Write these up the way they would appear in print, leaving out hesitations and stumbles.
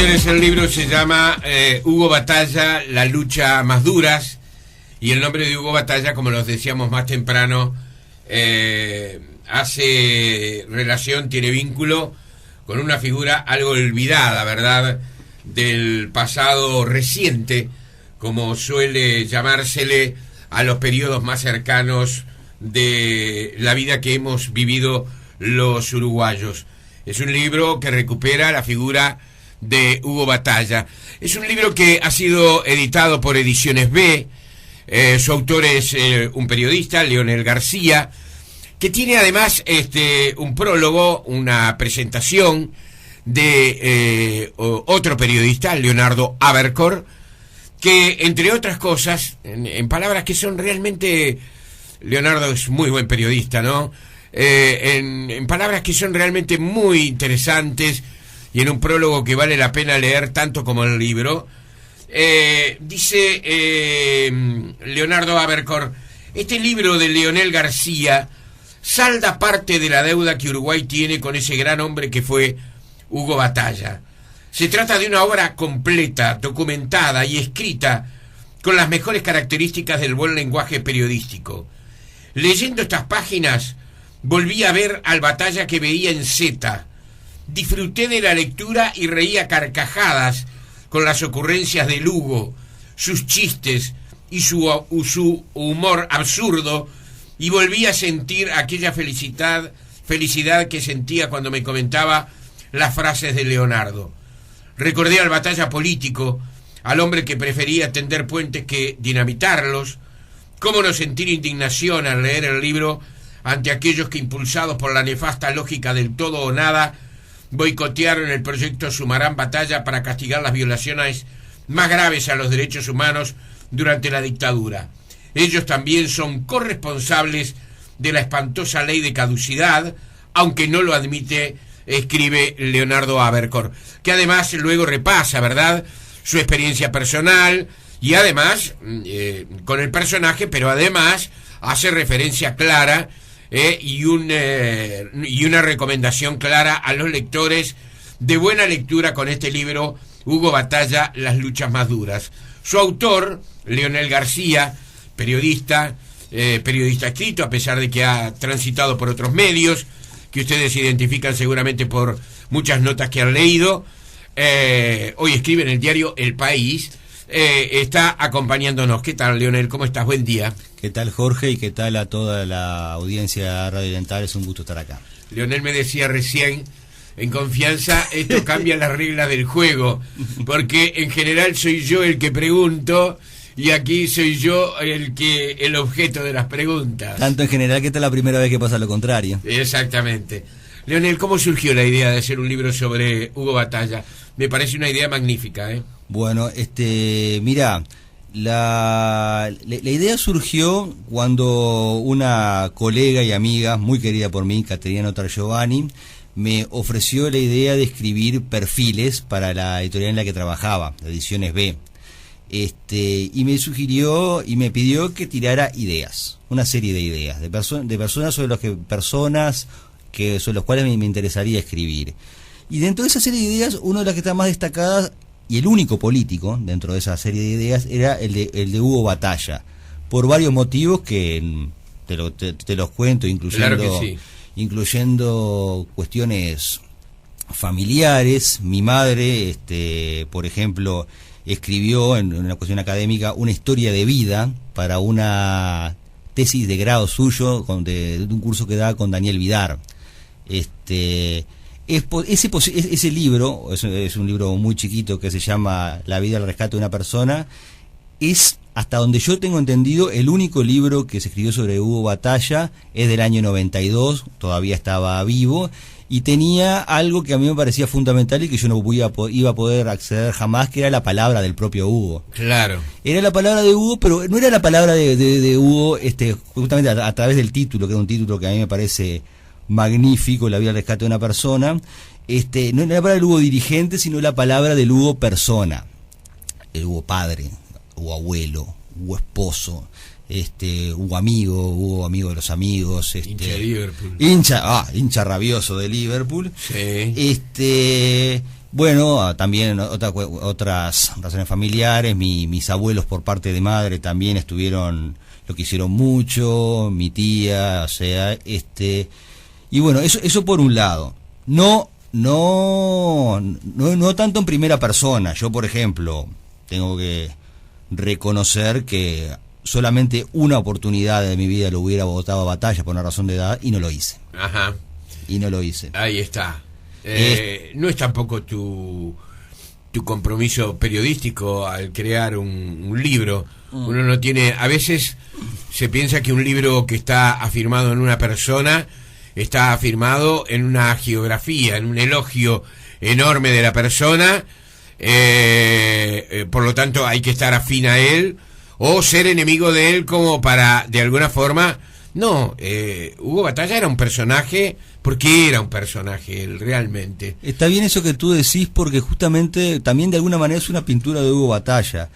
señores, el libro se llama Hugo Batalla, la lucha más duras, y el nombre de Hugo Batalla, como los decíamos más temprano, hace relación, tiene vínculo con una figura algo olvidada, ¿verdad?, del pasado reciente, como suele llamársele a los periodos más cercanos de la vida que hemos vivido los uruguayos. Es un libro que recupera la figura de Hugo Batalla. Es un libro que ha sido editado por Ediciones B. Su autor es un periodista, Leonel García, que tiene además un prólogo, una presentación de otro periodista, Leonardo Abercor, que entre otras cosas, en palabras que son realmente... Leonardo es muy buen periodista, ¿no? En palabras que son realmente muy interesantes y en un prólogo que vale la pena leer tanto como el libro, dice Leonardo Abercor: este libro de Leonel García salda parte de la deuda que Uruguay tiene con ese gran hombre que fue Hugo Batalla. Se trata de una obra completa, documentada y escrita con las mejores características del buen lenguaje periodístico. Leyendo estas páginas, volví a ver al Batalla que veía en Z. Disfruté de la lectura y reía carcajadas con las ocurrencias de Hugo, sus chistes y su humor absurdo, y volví a sentir aquella felicidad que sentía cuando me comentaba las frases de Leonardo. Recordé al Batalla político, al hombre que prefería tender puentes que dinamitarlos. ¿Cómo no sentir indignación al leer el libro ante aquellos que, impulsados por la nefasta lógica del todo o nada, boicotearon el proyecto Sumarán Batalla para castigar las violaciones más graves a los derechos humanos durante la dictadura? Ellos también son corresponsables de la espantosa ley de caducidad, aunque no lo admite, escribe Leonardo Abercor, que además luego repasa, ¿verdad?, su experiencia personal, y además con el personaje, pero además hace referencia clara y una recomendación clara a los lectores de buena lectura con este libro, Hugo Batalla, las luchas más duras. Su autor, Leonel García, periodista escrito, a pesar de que ha transitado por otros medios que ustedes identifican seguramente por muchas notas que han leído, hoy escribe en el diario El País. Está acompañándonos. ¿Qué tal, Leonel? ¿Cómo estás? Buen día. ¿Qué tal, Jorge? Y qué tal a toda la audiencia de Radio Oriental. Es un gusto estar acá. Leonel me decía recién, en confianza, esto cambia las reglas del juego, porque en general soy yo el que pregunto y aquí soy yo el objeto de las preguntas. Tanto en general que esta es la primera vez que pasa lo contrario. Exactamente. Leonel, ¿cómo surgió la idea de hacer un libro sobre Hugo Batalla? Me parece una idea magnífica, ¿eh? Bueno, mira, la idea surgió cuando una colega y amiga muy querida por mí, Caterina Giovanni, me ofreció la idea de escribir perfiles para la editorial en la que trabajaba, Ediciones B. Y me sugirió y me pidió que tirara ideas, una serie de ideas, de personas sobre los cuales me interesaría escribir. Y dentro de esa serie de ideas, una de las que está más destacadas, y el único político dentro de esa serie de ideas, era el de Hugo Batalla, por varios motivos que te los cuento, incluyendo, claro que sí, incluyendo cuestiones familiares. Mi madre, por ejemplo, escribió en una cuestión académica una historia de vida para una tesis de grado suyo de un curso que da con Daniel Vidar. Ese libro es un libro muy chiquito que se llama La vida al rescate de una persona. Es, hasta donde yo tengo entendido, el único libro que se escribió sobre Hugo Batalla. Es del año 92, todavía estaba vivo, y tenía algo que a mí me parecía fundamental y que yo no iba a poder acceder jamás, que era la palabra del propio Hugo. Claro. Era la palabra de Hugo, pero no era la palabra de Hugo, justamente a través del título, que era un título que a mí me parece magnífico, La vida al rescate de una persona. No era la palabra del Hugo dirigente, sino la palabra del Hugo persona. El Hugo padre, Hugo abuelo, Hugo esposo, Hugo amigo de los amigos, hincha de Liverpool. Hincha rabioso de Liverpool. Sí. Bueno, también otras razones familiares, mis abuelos por parte de madre también lo quisieron mucho, mi tía, o sea, y bueno, eso por un lado. No tanto en primera persona. Yo, por ejemplo, tengo que reconocer que solamente una oportunidad de mi vida lo hubiera votado a Batalla por una razón de edad y no lo hice. Ajá. Y no lo hice. Ahí está. No es tampoco tu compromiso periodístico al crear un libro. Uno no tiene... A veces se piensa que un libro que está afirmado en una persona está afirmado en una geografía, en un elogio enorme de la persona, por lo tanto hay que estar afín a él o ser enemigo de él como para, de alguna forma... No, Hugo Batalla era un personaje, porque era un personaje él, realmente. Está bien eso que tú decís, porque justamente también de alguna manera es una pintura de Hugo Batalla.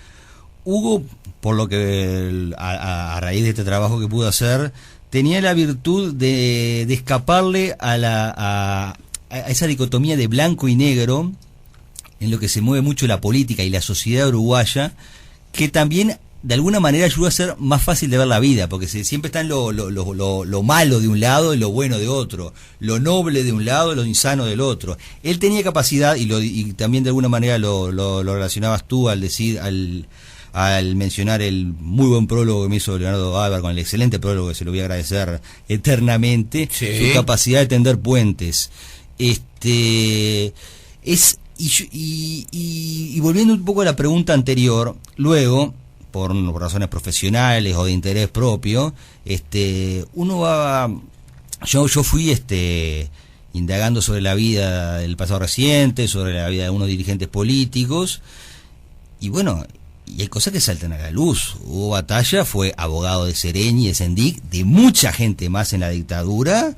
Hugo, por lo que a raíz de este trabajo que pudo hacer, tenía la virtud de escaparle a esa dicotomía de blanco y negro, en lo que se mueve mucho la política y la sociedad uruguaya, que también de alguna manera ayuda a ser más fácil de ver la vida, porque siempre está en lo malo de un lado y lo bueno de otro, lo noble de un lado y lo insano del otro. Él tenía capacidad, y también de alguna manera lo relacionabas tú al decir, al mencionar el muy buen prólogo que me hizo Leonardo Álvar, con el excelente prólogo que se lo voy a agradecer eternamente, sí. Su capacidad de tender puentes. Y volviendo un poco a la pregunta anterior, luego, por razones profesionales o de interés propio, uno va... Yo fui indagando sobre la vida del pasado reciente, sobre la vida de unos dirigentes políticos, y bueno, y hay cosas que saltan a la luz. Hugo Batalla fue abogado de Sereñi, de Sendic, de mucha gente más en la dictadura.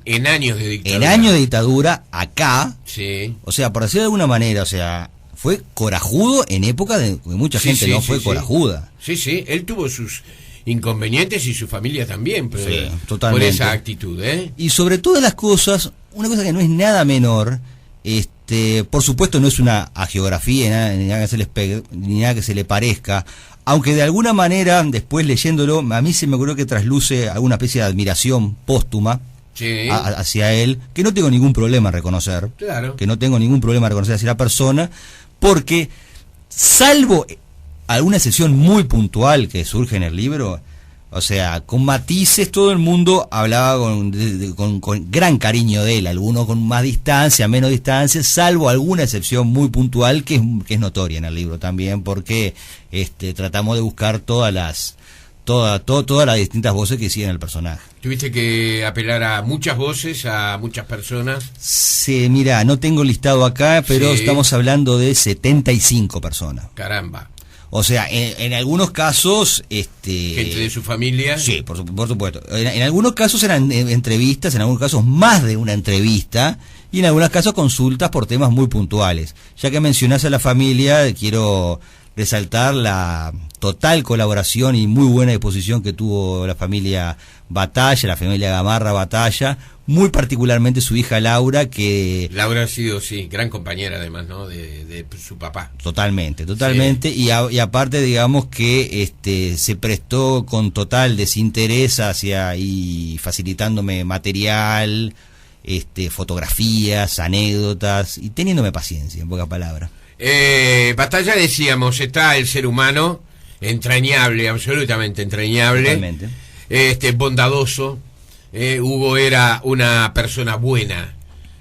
En años de dictadura. En años de dictadura, acá. Sí. O sea, por decirlo de alguna manera, o sea... Fue corajudo en época de que mucha gente no fue corajuda. Sí, él tuvo sus inconvenientes y su familia también, pero totalmente. Por esa actitud, Y sobre todas las cosas, una cosa que no es nada menor, por supuesto no es una hagiografía, ni nada que se le parezca, aunque de alguna manera, después leyéndolo, a mí se me ocurrió que trasluce alguna especie de admiración póstuma. Sí. Hacia él, que no tengo ningún problema en reconocer, claro. Que no tengo ningún problema en reconocer hacia la persona, porque salvo alguna excepción muy puntual que surge en el libro, o sea, con matices, todo el mundo hablaba con gran cariño de él, algunos con más distancia, menos distancia, salvo alguna excepción muy puntual que es notoria en el libro también, porque tratamos de buscar todas las distintas voces que siguen al personaje. ¿Tuviste que apelar a muchas voces, a muchas personas? Sí, mira, no tengo listado acá, pero estamos hablando de 75 personas. Caramba. O sea, en algunos casos... ¿Gente de su familia? Sí, por supuesto. En algunos casos eran entrevistas, en algunos casos más de una entrevista, y en algunos casos consultas por temas muy puntuales. Ya que mencionás a la familia, quiero resaltar la total colaboración y muy buena disposición que tuvo la familia Batalla, la familia Gamarra Batalla, muy particularmente su hija Laura, que... Laura ha sido, gran compañera además, ¿no? De su papá. Totalmente, sí. Y aparte, digamos que se prestó con total desinterés y facilitándome material, fotografías, anécdotas, y teniéndome paciencia, en pocas palabras. Batalla, decíamos, está el ser humano, entrañable, absolutamente entrañable. Totalmente. Bondadoso. Hugo era una persona buena,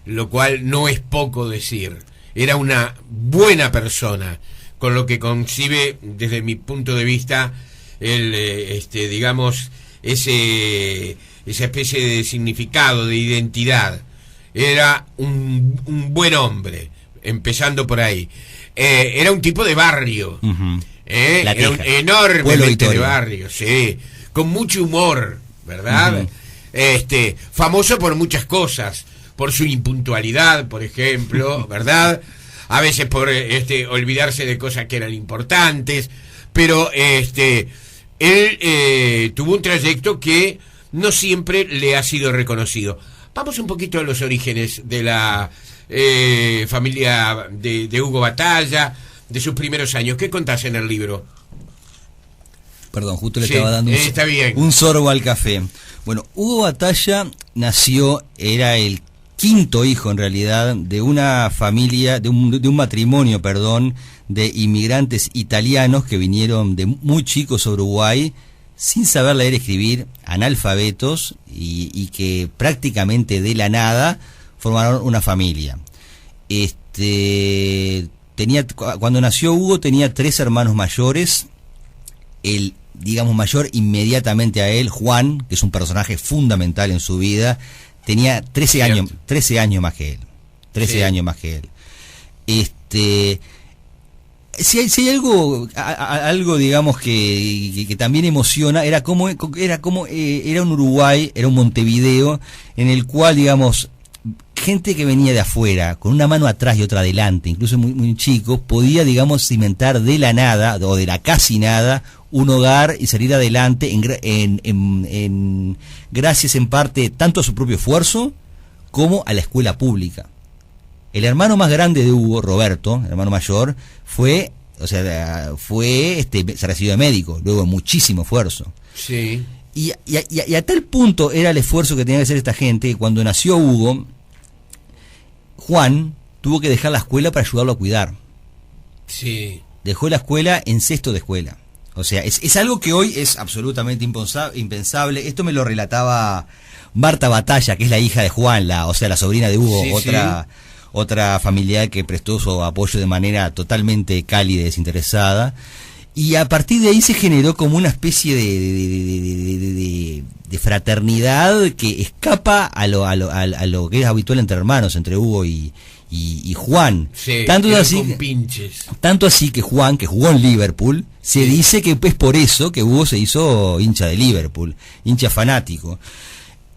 lo cual no es poco decir. Era una buena persona, con lo que concibe, desde mi punto de vista, digamos, esa especie de significado, de identidad. Era un buen hombre, empezando por ahí. Era un tipo de barrio. Era un enormemente de barrio, sí, con mucho humor, ¿verdad? Famoso por muchas cosas, por su impuntualidad, por ejemplo, ¿verdad? A veces por olvidarse de cosas que eran importantes, pero él tuvo un trayecto que no siempre le ha sido reconocido. Vamos un poquito a los orígenes de la familia de Hugo Batalla, de sus primeros años. ¿Qué contás en el libro? Perdón, justo le estaba dando está bien. un sorbo al café. Bueno, Hugo Batalla nació, era el quinto hijo en realidad de una familia, de un matrimonio, perdón, de inmigrantes italianos que vinieron de muy chicos a Uruguay sin saber leer y escribir, analfabetos, y que prácticamente de la nada formaron una familia. Cuando nació Hugo tenía 3 hermanos mayores. El, digamos, mayor inmediatamente a él, Juan, que es un personaje fundamental en su vida, tenía 13 años más que él. 13 años más que él. Si hay algo digamos que también emociona, era un Uruguay, era un Montevideo en el cual, digamos, gente que venía de afuera, con una mano atrás y otra adelante, incluso muy chicos, podía, digamos, cimentar de la nada, o de la casi nada, un hogar y salir adelante gracias en parte tanto a su propio esfuerzo como a la escuela pública. El hermano más grande de Hugo, Roberto, el hermano mayor, se recibió de médico, luego de muchísimo esfuerzo. Sí. Y a tal punto era el esfuerzo que tenía que hacer esta gente, que cuando nació Hugo, Juan tuvo que dejar la escuela para ayudarlo a cuidar. Sí. Dejó la escuela en sexto de escuela. O sea, es algo que hoy es absolutamente impensable. Esto me lo relataba Marta Batalla, que es la hija de Juan, la sobrina de Hugo, otra familiar que prestó su apoyo de manera totalmente cálida y desinteresada. Y a partir de ahí se generó como una especie de fraternidad que escapa a lo que es habitual entre hermanos, entre Hugo y Juan. Sí, tanto así que Juan, que jugó en Liverpool, se dice que es por eso que Hugo se hizo hincha de Liverpool, hincha fanático.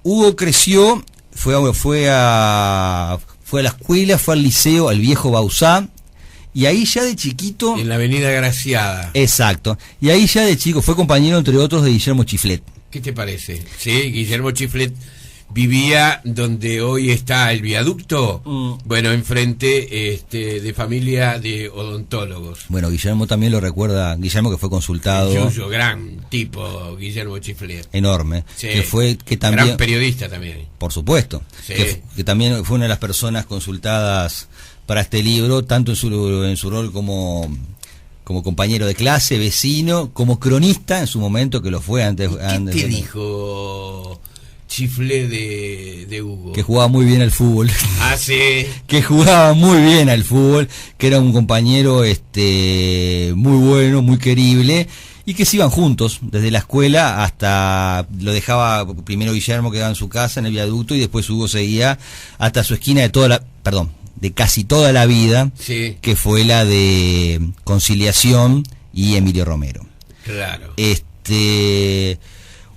Hugo creció, fue a la escuela, fue al liceo, al viejo Bauzá, y ahí ya de chiquito... En la avenida Graciada. Exacto. Y ahí ya de chico fue compañero, entre otros, de Guillermo Chiflet. ¿Qué te parece? Sí, Guillermo Chiflet vivía donde hoy está el viaducto, bueno, enfrente de familia de odontólogos. Bueno, Guillermo también lo recuerda, Guillermo que fue consultado. Yuyo, gran tipo, Guillermo Chiflet. Enorme. Sí. Que también, gran periodista también. Por supuesto. Sí. Que también fue una de las personas consultadas para este libro, tanto en su rol como compañero de clase, vecino, como cronista en su momento, que lo fue antes. ¿Qué te dijo Chiflet de Hugo? Que jugaba muy bien al fútbol. Ah, sí. Que jugaba muy bien al fútbol, que era un compañero muy bueno, muy querible, y que se iban juntos desde la escuela hasta, lo dejaba primero Guillermo, que quedaba en su casa en el viaducto, y después Hugo seguía hasta su esquina de casi toda la vida, sí, que fue la de Conciliación y Emilio Romero. Claro.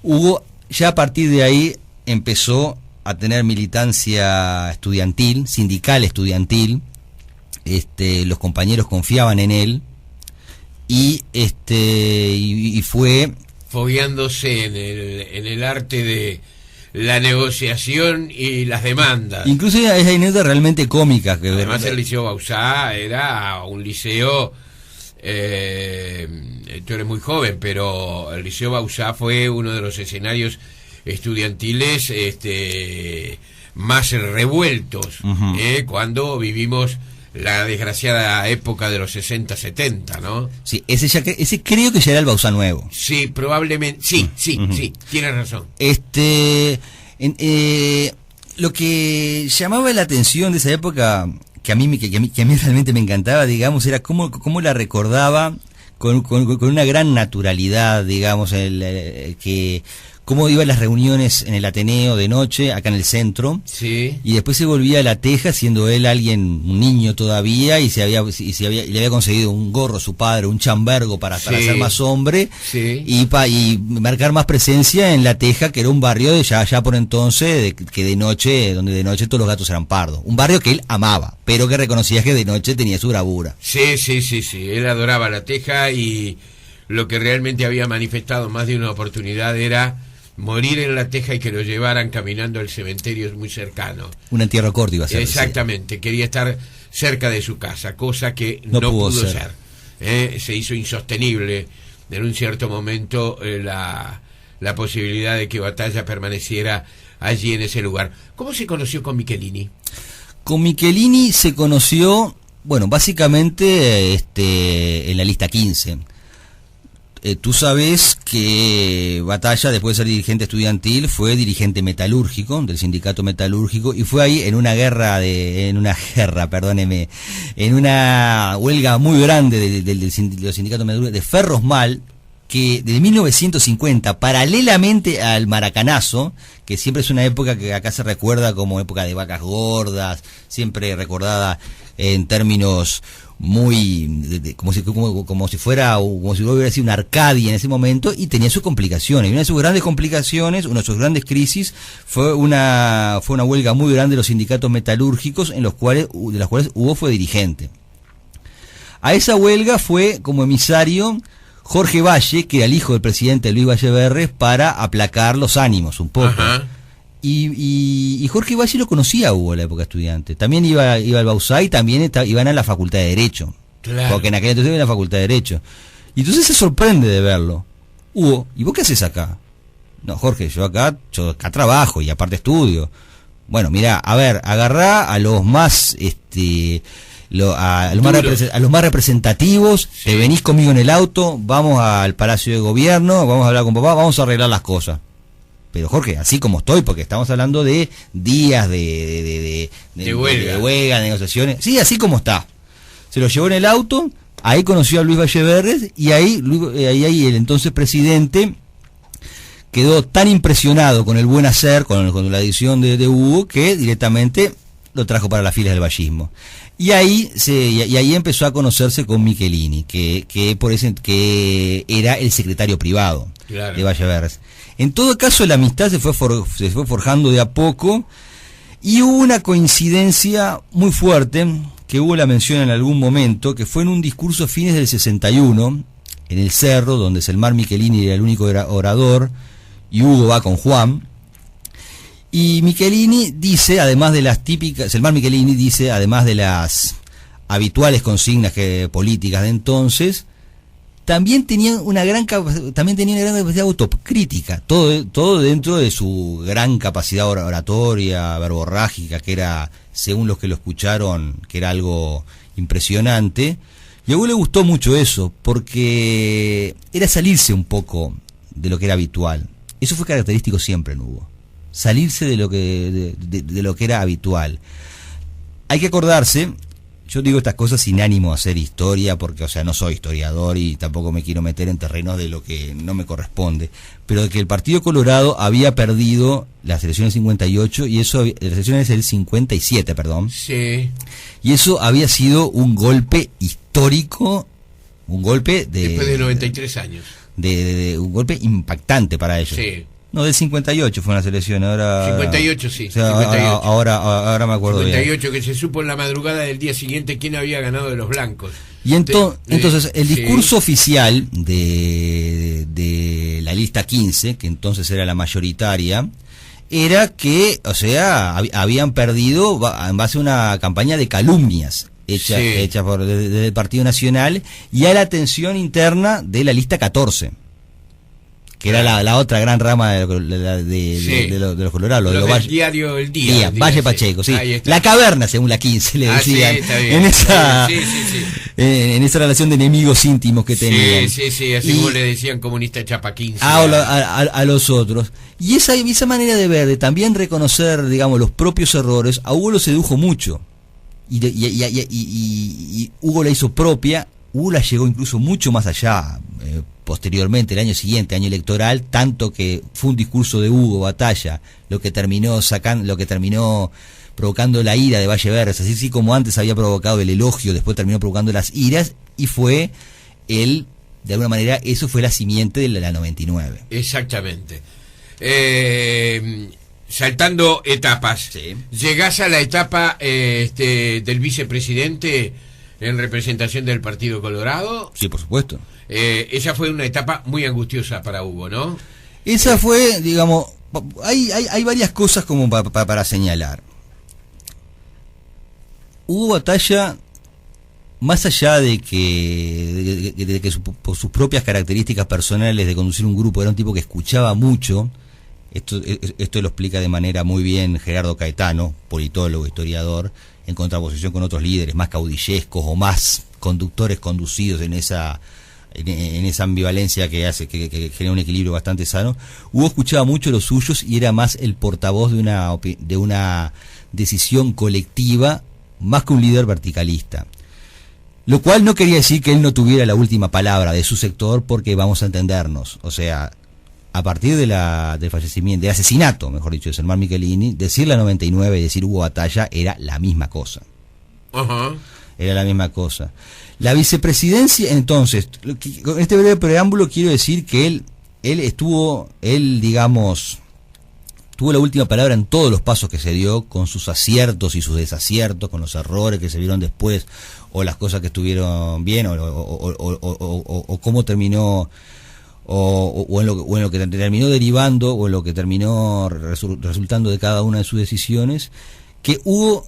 Hugo ya a partir de ahí empezó a tener militancia estudiantil, sindical estudiantil. Los compañeros confiaban en él y fue fogueándose en el arte de la negociación y las demandas. Incluso hay anécdotas realmente cómicas. Además el Liceo Bauzá era un liceo, tú eres muy joven, pero el Liceo Bauzá fue uno de los escenarios estudiantiles más revueltos, cuando vivimos la desgraciada época de los 60-70, ¿no? Sí, ese creo que ya era el Bauzá nuevo. Sí, probablemente, sí, tienes razón. Lo que llamaba la atención de esa época, que a mí realmente me encantaba, digamos, era cómo la recordaba con una gran naturalidad, digamos, cómo iba a las reuniones en el Ateneo de noche, acá en el centro, sí, y después se volvía a La Teja, siendo él un niño todavía, y le había conseguido un gorro a su padre, un chambergo para ser más hombre, sí, y marcar más presencia en La Teja, que era un barrio de ya por entonces, donde de noche todos los gatos eran pardos. Un barrio que él amaba, pero que reconocía que de noche tenía su bravura. Sí, él adoraba La Teja, y lo que realmente había manifestado más de una oportunidad era morir en La Teja y que lo llevaran caminando al cementerio muy cercano. Un entierro corto iba a ser. Exactamente, quería estar cerca de su casa, cosa que no pudo ser. Se hizo insostenible en un cierto momento la posibilidad de que Batalla permaneciera allí en ese lugar. ¿Cómo se conoció con Michelini? Con Michelini se conoció, bueno, básicamente en la lista 15. Tú sabes que Batalla, después de ser dirigente estudiantil, fue dirigente metalúrgico, del sindicato metalúrgico, y fue ahí en una huelga muy grande de los sindicatos metalúrgicos, de Ferrosmal, que desde 1950, paralelamente al maracanazo, que siempre es una época que acá se recuerda como época de vacas gordas, siempre recordada en términos muy como si hubiera sido una Arcadia en ese momento, y tenía sus complicaciones, y una de sus grandes complicaciones, una de sus grandes crisis fue una huelga muy grande de los sindicatos metalúrgicos, de las cuales Hugo fue dirigente. A esa huelga fue como emisario Jorge Valle, que era el hijo del presidente Luis Valle Berres, para aplacar los ánimos un poco. Ajá. Y Jorge Valle lo conocía a Hugo en la época estudiante. También iba al Bausá y también iban a la Facultad de Derecho. Claro. Porque en aquel entonces iba a la Facultad de Derecho. Y entonces se sorprende de verlo. Hugo, ¿y vos qué haces acá? No, Jorge, yo acá trabajo y aparte estudio. Bueno, mirá, a ver, agarrá a los más a los más representativos, sí. Te venís conmigo en el auto, vamos al Palacio de Gobierno, vamos a hablar con papá, vamos a arreglar las cosas. Pero Jorge, así como estoy, porque estamos hablando de días de huelga, de negociaciones, sí, así como está. Se lo llevó en el auto, ahí conoció a Luis Valle Berres, y ahí el entonces presidente quedó tan impresionado con el buen hacer, con la edición de Hugo, que directamente lo trajo para las filas del vallismo. Y ahí empezó a conocerse con Michelini, que era el secretario privado, claro, de Valle Berres. En todo caso, la amistad se fue forjando de a poco, y hubo una coincidencia muy fuerte, que Hugo la menciona en algún momento, que fue en un discurso a fines del 61, en el Cerro, donde Selmar Michelini era el único orador, y Hugo va con Juan. Y Michelini dice, además de las típicas, Selmar Michelini dice, además de las habituales consignas políticas de entonces, también tenía una gran capacidad de autocrítica, todo dentro de su gran capacidad oratoria, verborrágica, que era, según los que lo escucharon, que era algo impresionante. Y a Hugo le gustó mucho eso, porque era salirse un poco de lo que era habitual. Eso fue característico siempre en Hugo. Salirse de lo que era habitual. Hay que acordarse, yo digo estas cosas sin ánimo de hacer historia, porque, o sea, no soy historiador y tampoco me quiero meter en terrenos de lo que no me corresponde, pero de que el Partido Colorado había perdido las elecciones del 58, y eso, las elecciones del 57, perdón. Sí. Y eso había sido un golpe histórico, un golpe después de 93 años. Un golpe impactante para ellos. Sí. No, del 58 fue una selección, ahora... 58, sí. O sea, 58. Ahora me acuerdo 58, bien. Que se supo en la madrugada del día siguiente quién había ganado de los blancos. Y entonces, el discurso oficial de la lista 15, que entonces era la mayoritaria, era que, o sea, habían perdido en base a una campaña de calumnias hecha desde el Partido Nacional, y a la tensión interna de la lista 14. Que era la otra gran rama de los colorados, del diario El Día. Valle Pacheco, sí. La caverna, según la 15, le decían. Sí, en esa relación de enemigos íntimos que tenían. Sí, así como le decían comunista chapa 15. A los otros. Y esa manera de ver, de también reconocer, digamos, los propios errores, a Hugo lo sedujo mucho. Y Hugo la hizo propia. Hugo la llegó incluso mucho más allá, posteriormente, el año siguiente, año electoral, tanto que fue un discurso de Hugo Batalla lo que terminó provocando la ira de Valle Berres, así como antes había provocado el elogio, después terminó provocando las iras, y fue de alguna manera, eso fue la simiente de la 99. Exactamente. Saltando etapas, sí. Llegás a la etapa del vicepresidente en representación del Partido Colorado. Sí, por supuesto. Esa fue una etapa muy angustiosa para Hugo, ¿no? Esa fue, digamos, hay varias cosas como para señalar. Hugo Batalla, más allá de que por sus propias características personales de conducir un grupo, era un tipo que escuchaba mucho. Esto lo explica de manera muy bien Gerardo Caetano, politólogo, historiador, en contraposición con otros líderes más caudillescos o más conductores conducidos en esa ambivalencia que hace que genera un equilibrio bastante sano. Hugo escuchaba mucho los suyos y era más el portavoz de una decisión colectiva, más que un líder verticalista. Lo cual no quería decir que él no tuviera la última palabra de su sector, porque vamos a entendernos, o sea, a partir del fallecimiento, del asesinato, mejor dicho, de Selmar Michelini, decir la 99 y decir Hugo Batalla era la misma cosa. Ajá. Era la misma cosa. La vicepresidencia, entonces, con este breve preámbulo quiero decir que él digamos, tuvo la última palabra en todos los pasos que se dio, con sus aciertos y sus desaciertos, con los errores que se vieron después, o las cosas que estuvieron bien, o cómo terminó, o en lo que terminó derivando, o en lo que terminó resultando de cada una de sus decisiones, que Hugo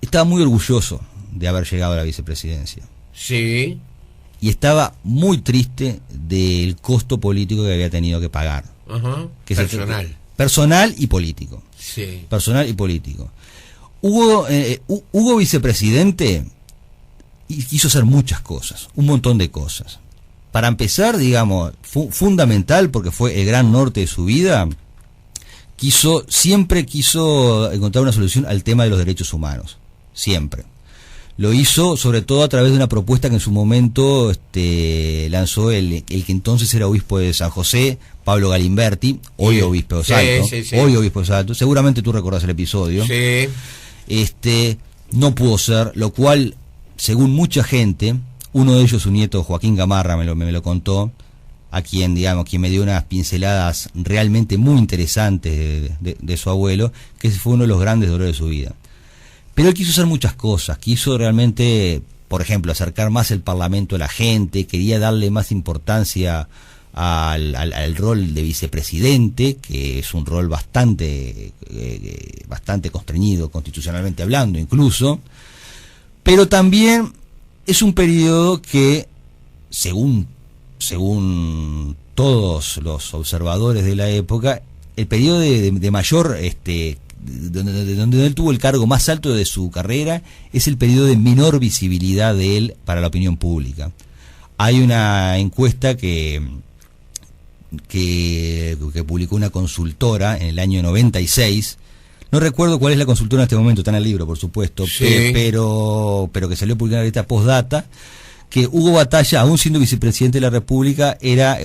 estaba muy orgulloso de haber llegado a la vicepresidencia. Sí. Y estaba muy triste del costo político que había tenido que pagar. Ajá. Que personal. Personal y político. Sí. Personal y político. Hugo vicepresidente quiso hacer muchas cosas, un montón de cosas. Para empezar, digamos, fundamental, porque fue el gran norte de su vida, siempre quiso encontrar una solución al tema de los derechos humanos. Siempre. Lo hizo sobre todo a través de una propuesta que en su momento lanzó el que entonces era obispo de San José, Pablo Galimberti, hoy obispo de Salto. Sí. Hoy obispo de Salto. Seguramente tú recordás el episodio. Sí. No pudo ser, lo cual, según mucha gente, uno de ellos, su nieto Joaquín Gamarra, me lo contó, a quien me dio unas pinceladas realmente muy interesantes de su abuelo, que ese fue uno de los grandes dolores de su vida. Pero él quiso hacer muchas cosas, quiso realmente, por ejemplo, acercar más el Parlamento a la gente, quería darle más importancia al rol de vicepresidente, que es un rol bastante constreñido, constitucionalmente hablando incluso, pero también es un periodo que, según todos los observadores de la época, el periodo de mayor donde él tuvo el cargo más alto de su carrera, es el periodo de menor visibilidad de él para la opinión pública. Hay una encuesta que publicó una consultora en el año 96, no recuerdo cuál es la consultora en este momento, está en el libro, por supuesto, sí. pero que salió publicada ahorita postdata, que Hugo Batalla, aún siendo vicepresidente de la República,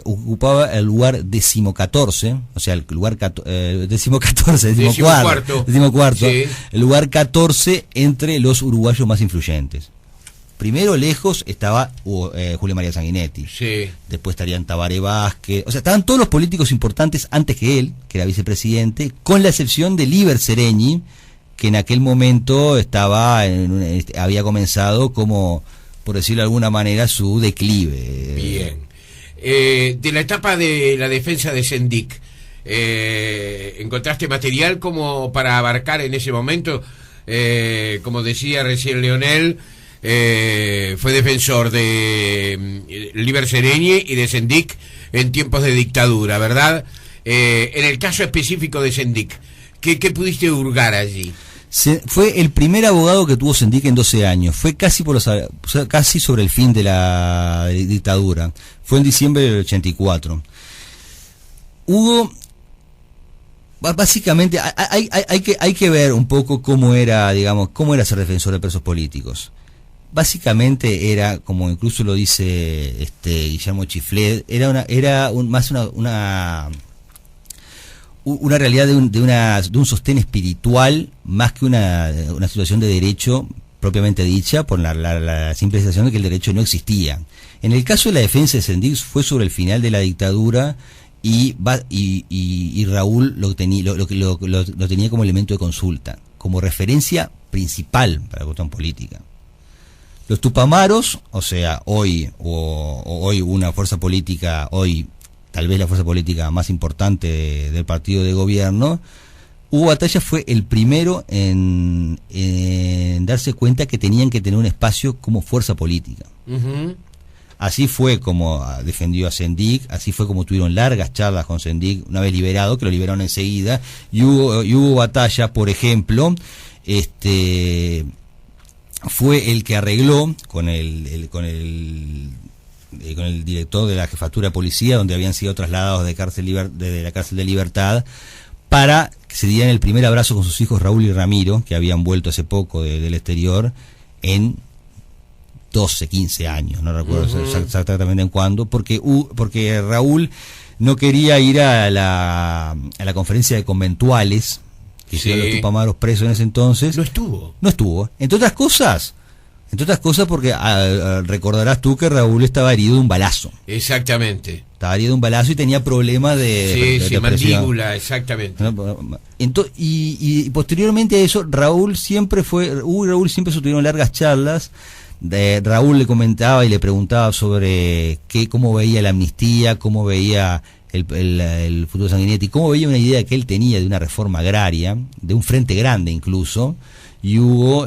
ocupaba el lugar 14, o sea, el lugar 14, decimocuarto, sí. El lugar 14 entre los uruguayos más influyentes. Primero, lejos, estaba Julio María Sanguinetti. Sí. Después estarían Tabaré Vázquez. O sea, estaban todos los políticos importantes antes que él, que era vicepresidente, con la excepción de Líber Seregni, que en aquel momento había comenzado como, por decirlo de alguna manera, su declive. Bien. De la etapa de la defensa de Sendik, ¿encontraste material como para abarcar en ese momento? Como decía recién Leonel, fue defensor de Líber Seregni y de Sendik en tiempos de dictadura, ¿verdad? En el caso específico de Sendik, ¿qué pudiste hurgar allí? Fue el primer abogado que tuvo Sendik en 12 años. Fue casi sobre el fin de la dictadura. Fue en diciembre del 84. Hugo, básicamente, hay que ver un poco cómo era ser defensor de presos políticos. Básicamente era, como incluso lo dice Guillermo Chiflet, era más una realidad de un sostén espiritual, más que una situación de derecho propiamente dicha, por la simple sensación de que el derecho no existía. En el caso de la defensa de Sendik fue sobre el final de la dictadura y Raúl lo tenía como elemento de consulta, como referencia principal para la cuestión política. Los tupamaros, o sea, hoy una fuerza política hoy tal vez la fuerza política más importante del partido de gobierno, Hugo Batalla fue el primero en darse cuenta que tenían que tener un espacio como fuerza política. Ujú. Así fue como defendió a Sendik, así fue como tuvieron largas charlas con Sendik una vez liberado, que lo liberaron enseguida, y Hugo Batalla, por ejemplo, fue el que arregló con el director de la jefatura de policía, donde habían sido trasladados de la cárcel de Libertad, para que se dieran el primer abrazo con sus hijos Raúl y Ramiro, que habían vuelto hace poco del exterior, en 12, 15 años, no recuerdo exactamente en cuándo, porque Raúl no quería ir a la conferencia de conventuales que hicieron los Tupamaros presos en ese entonces. No estuvo. Entre otras cosas porque recordarás tú que Raúl estaba herido de un balazo. Exactamente. Estaba herido de un balazo y tenía problemas de mandíbula, exactamente. Y posteriormente a eso, Hugo y Raúl siempre tuvieron largas charlas. Raúl le comentaba y le preguntaba sobre cómo veía la amnistía, cómo veía el futuro de Sanguinetti, cómo veía una idea que él tenía de una reforma agraria, de un frente grande incluso, y Hugo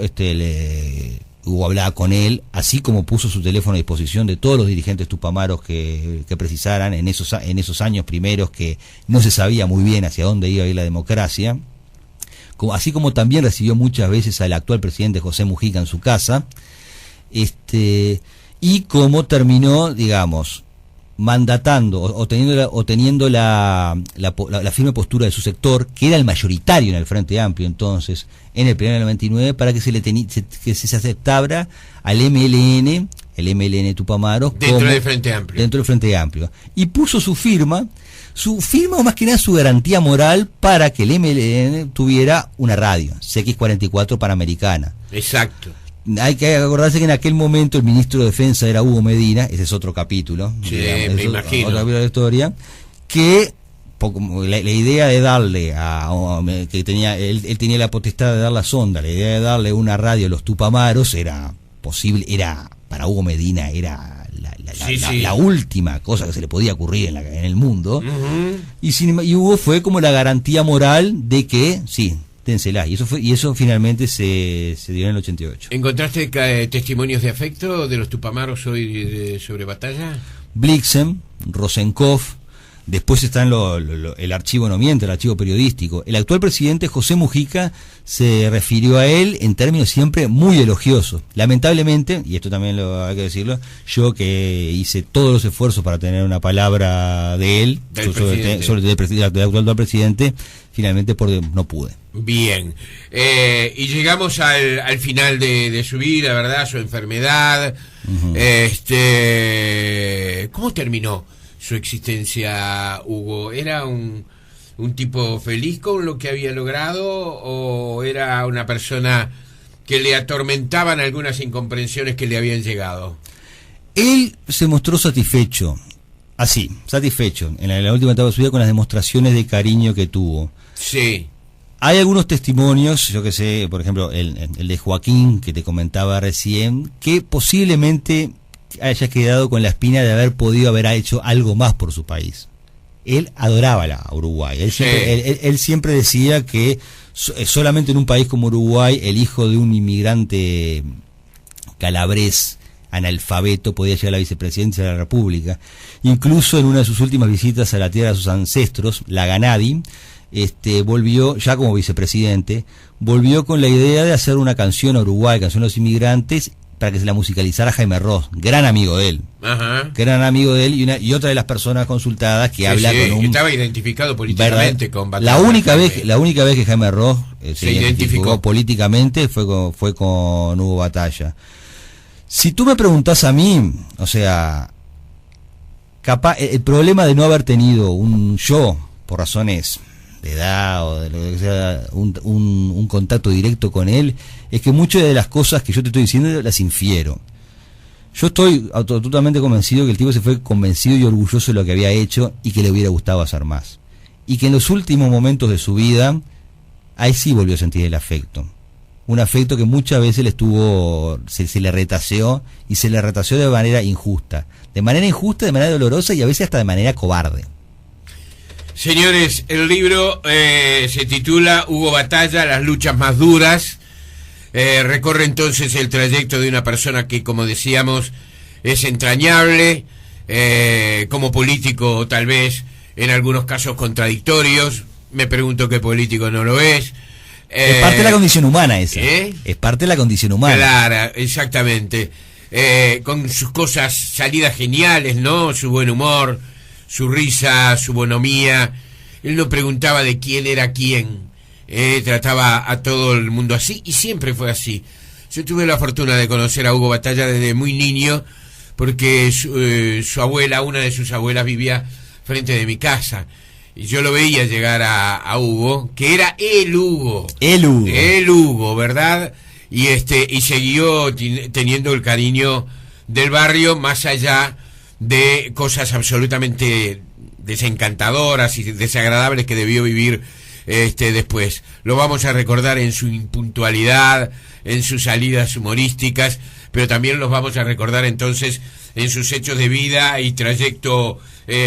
hablaba con él, así como puso su teléfono a disposición de todos los dirigentes tupamaros que precisaran en esos años primeros que no se sabía muy bien hacia dónde iba a ir la democracia, así como también recibió muchas veces al actual presidente José Mujica en su casa, y cómo terminó, digamos, mandatando o teniendo la firme postura de su sector, que era el mayoritario en el Frente Amplio entonces, en el pleno del 99, para que se aceptara al MLN, el MLN Tupamaros, dentro del Frente Amplio. Dentro del Frente Amplio. Y puso su firma, o más que nada su garantía moral, para que el MLN tuviera una radio, CX44 Panamericana. Exacto. Hay que acordarse que en aquel momento el ministro de Defensa era Hugo Medina, ese es otro capítulo, sí, me imagino. Otro capítulo de la historia, que la idea de darle que él tenía la potestad de dar la sonda, la idea de darle una radio a los Tupamaros era posible, era para Hugo Medina era la última cosa que se le podía ocurrir en el mundo. Uh-huh. Y Hugo fue como la garantía moral de que sí, dénsela, y eso finalmente se dio en el 88. ¿Encontraste testimonios de afecto de los Tupamaros hoy sobre Batalla? Blixen, Rosenkopf, después está el archivo no miente, el archivo periodístico. El actual presidente José Mujica se refirió a él en términos siempre muy elogiosos. Lamentablemente, y esto también hay que decirlo, yo que hice todos los esfuerzos para tener una palabra de él, del actual presidente, finalmente no pude. Bien, y llegamos al final de su vida, ¿verdad? Su enfermedad. Uh-huh. ¿Cómo terminó su existencia, Hugo? ¿Era un tipo feliz con lo que había logrado o era una persona que le atormentaban algunas incomprensiones que le habían llegado? Él se mostró satisfecho en la última etapa de su vida con las demostraciones de cariño que tuvo. Sí. Hay algunos testimonios, yo que sé, por ejemplo, el de Joaquín, que te comentaba recién, que posiblemente haya quedado con la espina de haber podido haber hecho algo más por su país. Él adoraba a Uruguay. Él siempre decía que solamente en un país como Uruguay, el hijo de un inmigrante calabrés analfabeto podía llegar a la vicepresidencia de la República. Incluso en una de sus últimas visitas a la tierra de sus ancestros, la Ganadi, volvió, ya como vicepresidente, volvió con la idea de hacer una canción a Uruguay, canción a los inmigrantes, para que se la musicalizara Jaime Ross, gran amigo de él. Ajá. Gran amigo de él y otra de las personas consultadas que habla con un... estaba identificado políticamente con Batalla. La única vez que Jaime Ross se identificó políticamente fue con Hugo Batalla. Si tú me preguntás a mí, o sea, capaz el problema de no haber tenido por razones de edad o de lo que sea, un contacto directo con él, es que muchas de las cosas que yo te estoy diciendo las infiero. Yo estoy totalmente convencido que el tipo se fue convencido y orgulloso de lo que había hecho y que le hubiera gustado hacer más. Y que en los últimos momentos de su vida, ahí sí volvió a sentir el afecto. Un afecto que muchas veces se le retaseó, y se le retaseó de manera injusta, de manera dolorosa y a veces hasta de manera cobarde. Señores, el libro se titula Hugo Batalla, las luchas más duras. Recorre entonces el trayecto de una persona que, como decíamos, es entrañable, como político tal vez en algunos casos contradictorios. Me pregunto qué político no lo es. Es parte de la condición humana esa. Es parte de la condición humana. Claro, exactamente. Con sus cosas, salidas geniales, ¿no? Su buen humor, su risa, su bonomía. Él no preguntaba de quién era quién. Trataba a todo el mundo así, y siempre fue así. Yo tuve la fortuna de conocer a Hugo Batalla desde muy niño, porque su abuela, una de sus abuelas, vivía frente de mi casa. Y yo lo veía llegar a Hugo, que era el Hugo. El Hugo, ¿verdad? Y siguió teniendo el cariño del barrio, más allá de cosas absolutamente desencantadoras y desagradables que debió vivir después. Lo vamos a recordar en su impuntualidad, en sus salidas humorísticas, pero también los vamos a recordar entonces en sus hechos de vida y trayecto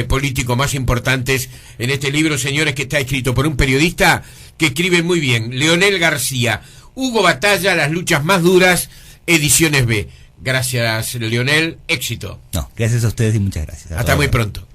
político más importantes en este libro, señores, que está escrito por un periodista que escribe muy bien, Leonel García. Hugo Batalla, las luchas más duras, ediciones B. Gracias, Leonel, éxito. No, gracias a ustedes y muchas gracias. Hasta muy pronto.